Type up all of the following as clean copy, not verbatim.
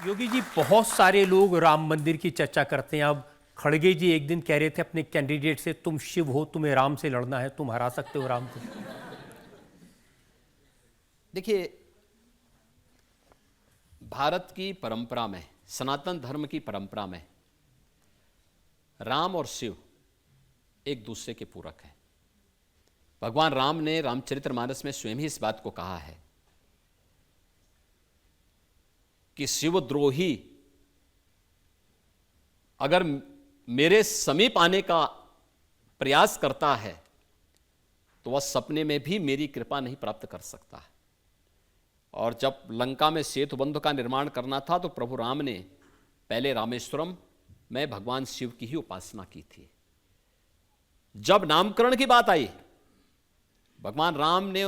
योगी जी, बहुत सारे लोग राम मंदिर की चर्चा करते हैं। अब खड़गे जी एक दिन कह रहे थे अपने कैंडिडेट से, तुम शिव हो, तुम्हें राम से लड़ना है, तुम हरा सकते हो राम को। देखिए, भारत की परंपरा में, सनातन धर्म की परंपरा में राम और शिव एक दूसरे के पूरक हैं। भगवान राम ने रामचरितमानस में स्वयं ही इस बात को कहा है कि शिवद्रोही अगर मेरे समीप आने का प्रयास करता है तो वह सपने में भी मेरी कृपा नहीं प्राप्त कर सकता है। और जब लंका में सेतु बंध का निर्माण करना था तो प्रभु राम ने पहले रामेश्वरम में भगवान शिव की ही उपासना की थी। जब नामकरण की बात आई, भगवान राम ने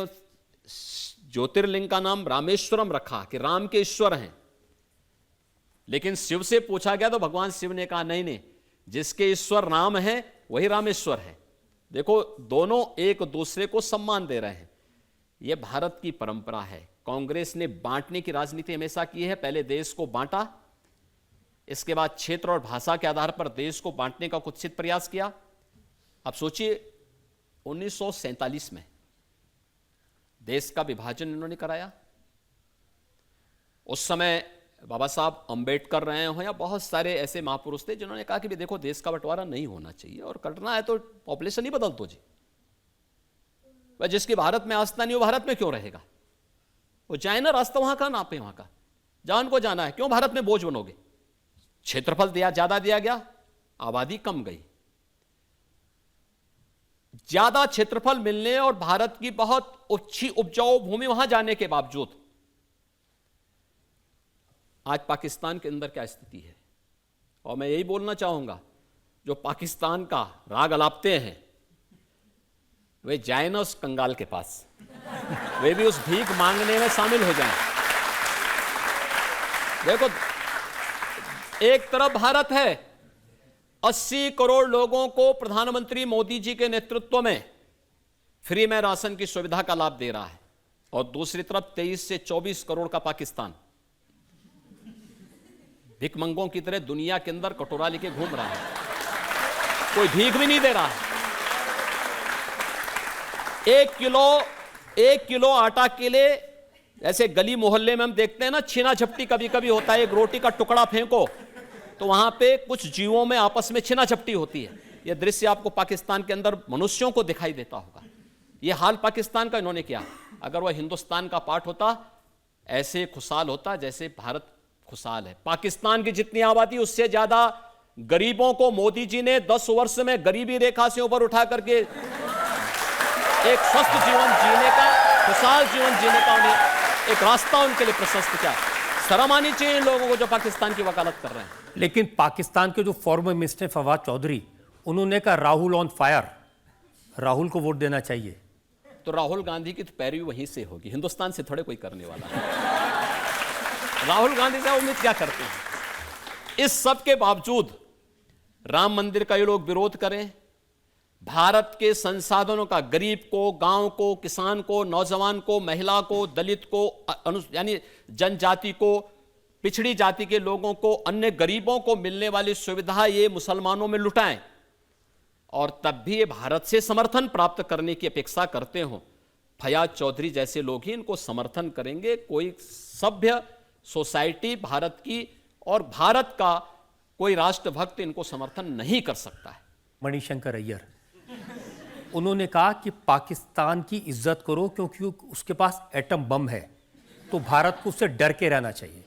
ज्योतिर्लिंग का नाम रामेश्वरम रखा कि राम के ईश्वर हैं। लेकिन शिव से पूछा गया तो भगवान शिव ने कहा नहीं नहीं, जिसके ईश्वर राम है वही रामेश्वर है। देखो, दोनों एक दूसरे को सम्मान दे रहे हैं। यह भारत की परंपरा है। कांग्रेस ने बांटने की राजनीति हमेशा की है। पहले देश को बांटा, इसके बाद क्षेत्र और भाषा के आधार पर देश को बांटने का कुत्सित प्रयास किया। अब सोचिए, 1947 में देश का विभाजन इन्होंने कराया। उस समय बाबा साहब अंबेडकर रहे हो या बहुत सारे ऐसे महापुरुष थे जिन्होंने कहा कि देखो, देश का बंटवारा नहीं होना चाहिए और करना है तो पॉपुलेशन ही बदल दो जी। वह जिसकी भारत में आस्था नहीं, वो भारत में क्यों रहेगा? वो जाए ना, रास्ता वहां का, नापे वहां का, जहां उनको जाना है। क्यों भारत में बोझ बनोगे? क्षेत्रफल दिया, ज्यादा दिया गया, आबादी कम गई। ज्यादा क्षेत्रफल मिलने और भारत की बहुत अच्छी उपजाऊ भूमि वहां जाने के बावजूद आज पाकिस्तान के अंदर क्या स्थिति है। और मैं यही बोलना चाहूंगा, जो पाकिस्तान का राग अलापते हैं वे जाए ना उस कंगाल के पास, वे भी उस भीख मांगने में शामिल हो जाएं। देखो, एक तरफ भारत है, 80 करोड़ लोगों को प्रधानमंत्री मोदी जी के नेतृत्व में फ्री में राशन की सुविधा का लाभ दे रहा है, और दूसरी तरफ 23 से 24 करोड़ का पाकिस्तान भिखमंगों की तरह दुनिया के अंदर कटोरा लेके घूम रहा है, कोई भीख भी नहीं दे रहा है। एक किलो आटा के लिए ऐसे गली मोहल्ले में हम देखते हैं ना, छीना झपटी कभी कभी होता है। एक रोटी का टुकड़ा फेंको तो वहां पे कुछ जीवों में आपस में छीना झपटी होती है। यह दृश्य आपको पाकिस्तान के अंदर मनुष्यों को दिखाई देता होगा। यह हाल पाकिस्तान का इन्होंने किया। अगर वह हिंदुस्तान का पार्ट होता, ऐसे खुशहाल होता जैसे भारत खुशहाल है। पाकिस्तान की जितनी आबादी, उससे ज्यादा गरीबों को मोदी जी ने 10 वर्ष में गरीबी रेखा से ऊपर उठा करके एक स्वस्थ जीवन जीने का, खुशहाल जीवन जीने का उन्हें एक रास्ता उनके लिए प्रशस्त किया। शर्म आनी चाहिए इन लोगों को जो पाकिस्तान की वकालत कर रहे हैं। लेकिन पाकिस्तान के जो फॉर्मर मिनिस्टर फवाद चौधरी, उन्होंने कहा राहुल ऑन फायर, राहुल को वोट देना चाहिए। तो राहुल गांधी की तो पैरवी वहीं से होगी, हिंदुस्तान से थोड़े कोई करने वाला है। राहुल गांधी से उम्मीद क्या करते हैं? इस सब के बावजूद राम मंदिर का ये लोग विरोध करें, भारत के संसाधनों का गरीब को, गांव को, किसान को, नौजवान को, महिला को, दलित को, यानी जनजाति को, पिछड़ी जाति के लोगों को, अन्य गरीबों को मिलने वाली सुविधा ये मुसलमानों में लुटाएं, और तब भी ये भारत से समर्थन प्राप्त करने की अपेक्षा करते हो। फयाज चौधरी जैसे लोग ही इनको समर्थन करेंगे। कोई सभ्य सोसाइटी भारत की और भारत का कोई राष्ट्रभक्त इनको समर्थन नहीं कर सकता है। मणिशंकर अय्यर, उन्होंने कहा कि पाकिस्तान की इज्जत करो क्योंकि उसके पास एटम बम है, तो भारत को उससे डर के रहना चाहिए।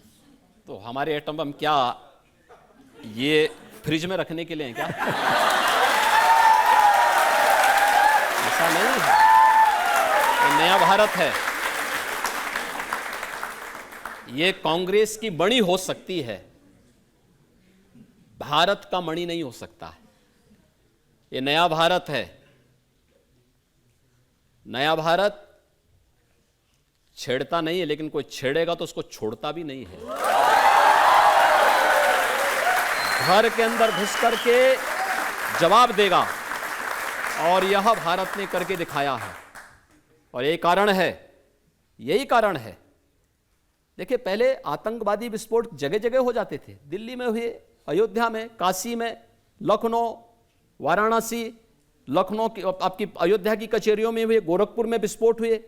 तो हमारे एटम बम क्या ये फ्रिज में रखने के लिए हैं क्या? ऐसा नहीं है, ये नया भारत है। ये कांग्रेस की मणि हो सकती है, भारत का मणि नहीं हो सकता है। ये नया भारत है। नया भारत छेड़ता नहीं है, लेकिन कोई छेड़ेगा तो उसको छोड़ता भी नहीं है। घर के अंदर घुस करके जवाब देगा, और यह भारत ने करके दिखाया है। और यही कारण है देखिए, पहले आतंकवादी विस्फोट जगह जगह हो जाते थे। दिल्ली में हुए, अयोध्या में, काशी में, लखनऊ, वाराणसी, लखनऊ की, आपकी अयोध्या की कचहरियों में हुए, गोरखपुर में विस्फोट हुए,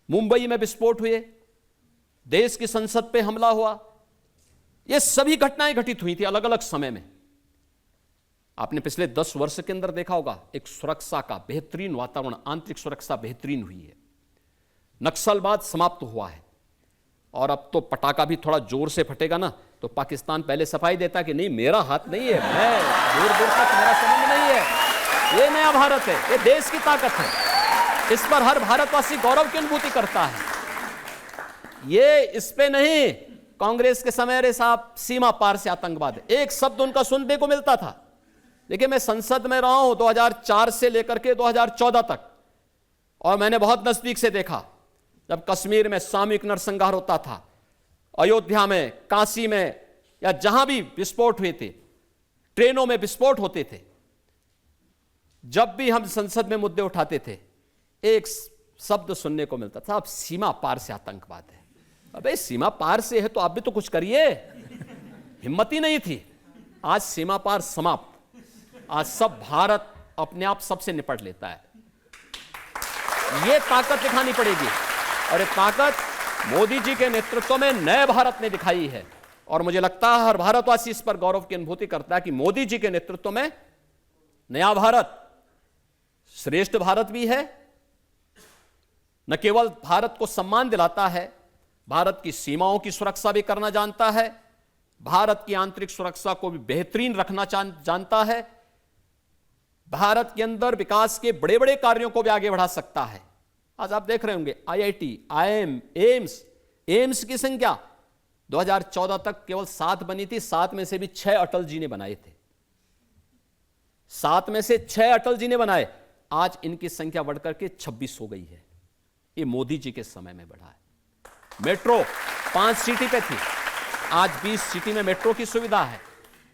मुंबई में विस्फोट हुए, देश की संसद पे हमला हुआ। ये सभी घटनाएं घटित हुई थी अलग अलग समय में। आपने पिछले 10 वर्ष के अंदर देखा होगा, एक सुरक्षा का बेहतरीन वातावरण, आंतरिक सुरक्षा बेहतरीन हुई है। नक्सलवाद समाप्त हुआ है। और अब तो पटाखा भी थोड़ा जोर से फटेगा ना, तो पाकिस्तान पहले सफाई देता कि नहीं, मेरा हाथ नहीं है, मैं दूर दूर तक मेरा संबंध नहीं है, ये नया भारत है, ये देश की ताकत है, इस पर हर भारतवासी गौरव की अनुभूति करता है। ये इस पे नहीं, कांग्रेस के समय, अरे साहब सीमा पार से आतंकवाद, एक शब्द उनका सुनने को मिलता था। देखिए, मैं संसद में रहा हूं 2004 से लेकर के 2014 तक, और मैंने बहुत नजदीक से देखा जब कश्मीर में सामूहिक नरसंहार होता था, अयोध्या में, काशी में, या जहां भी विस्फोट हुए थे, ट्रेनों में विस्फोट होते थे। जब भी हम संसद में मुद्दे उठाते थे, एक शब्द सुनने को मिलता था, अब सीमा पार से आतंकवाद है। अबे सीमा पार से है तो आप भी तो कुछ करिए। हिम्मत ही नहीं थी। आज सीमा पार समाप्त, आज सब भारत अपने आप सबसे निपट लेता है। यह ताकत दिखानी पड़ेगी, और ये ताकत मोदी जी के नेतृत्व में नए भारत ने दिखाई है। और मुझे लगता है हर भारतवासी इस पर गौरव की अनुभूति करता है कि मोदी जी के नेतृत्व में नया भारत, श्रेष्ठ भारत भी है। न केवल भारत को सम्मान दिलाता है, भारत की सीमाओं की सुरक्षा भी करना जानता है, भारत की आंतरिक सुरक्षा को भी बेहतरीन रखना जानता है, भारत के अंदर विकास के बड़े बड़े कार्यों को भी आगे बढ़ा सकता है। आज आप देख रहे होंगे IIT, IIM, एम्स की संख्या 2014 तक केवल 7 बनी थी, 7 में से भी 6 अटल जी ने बनाए थे। 7 में से 6 अटल जी ने बनाए। आज इनकी संख्या बढ़कर के 26 हो गई है। ये मोदी जी के समय में बढ़ा है। मेट्रो 5 सिटी पे थी, आज 20 सिटी में मेट्रो की सुविधा है।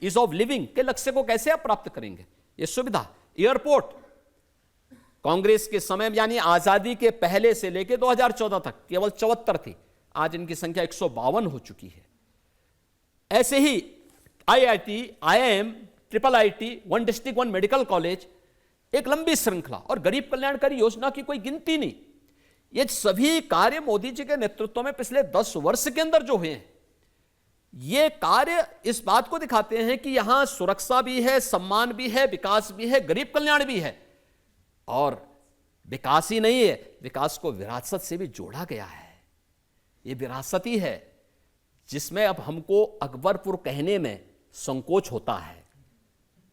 ईज ऑफ लिविंग के लक्ष्य को कैसे आप प्राप्त करेंगे, ये सुविधा। एयरपोर्ट कांग्रेस के समय यानी आजादी के पहले से लेकर 2014 तक केवल 74 थी, आज इनकी संख्या 152 हो चुकी है। ऐसे ही IIT, IIM, IIIT, 1 district 1 medical college, एक लंबी श्रृंखला, और गरीब कल्याणकारी योजना की कोई गिनती नहीं। ये सभी कार्य मोदी जी के नेतृत्व में पिछले 10 वर्ष के अंदर जो हुए हैं, ये कार्य इस बात को दिखाते हैं कि यहां सुरक्षा भी है, सम्मान भी है, विकास भी है, गरीब कल्याण भी है। और विकास ही नहीं है, विकास को विरासत से भी जोड़ा गया है। ये विरासत ही है जिसमें अब हमको अकबरपुर कहने में संकोच होता है।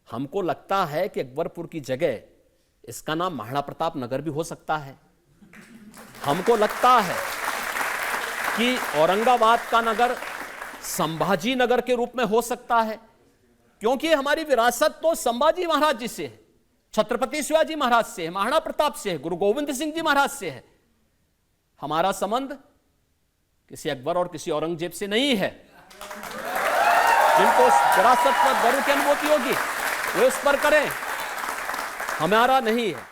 हमको लगता है कि अकबरपुर की जगह इसका नाम महाराणा प्रताप नगर भी हो सकता है। हमको लगता है कि औरंगाबाद का नगर संभाजी नगर के रूप में हो सकता है, क्योंकि हमारी विरासत तो संभाजी महाराज जी से है, छत्रपति शिवाजी महाराज से है, महाराणा प्रताप से है, गुरु गोविंद सिंह जी महाराज से है। हमारा संबंध किसी अकबर और किसी औरंगजेब से नहीं है। जिनको विरासत पर गर्व की अनुभूति होगी वे उस पर करें, हमारा नहीं है।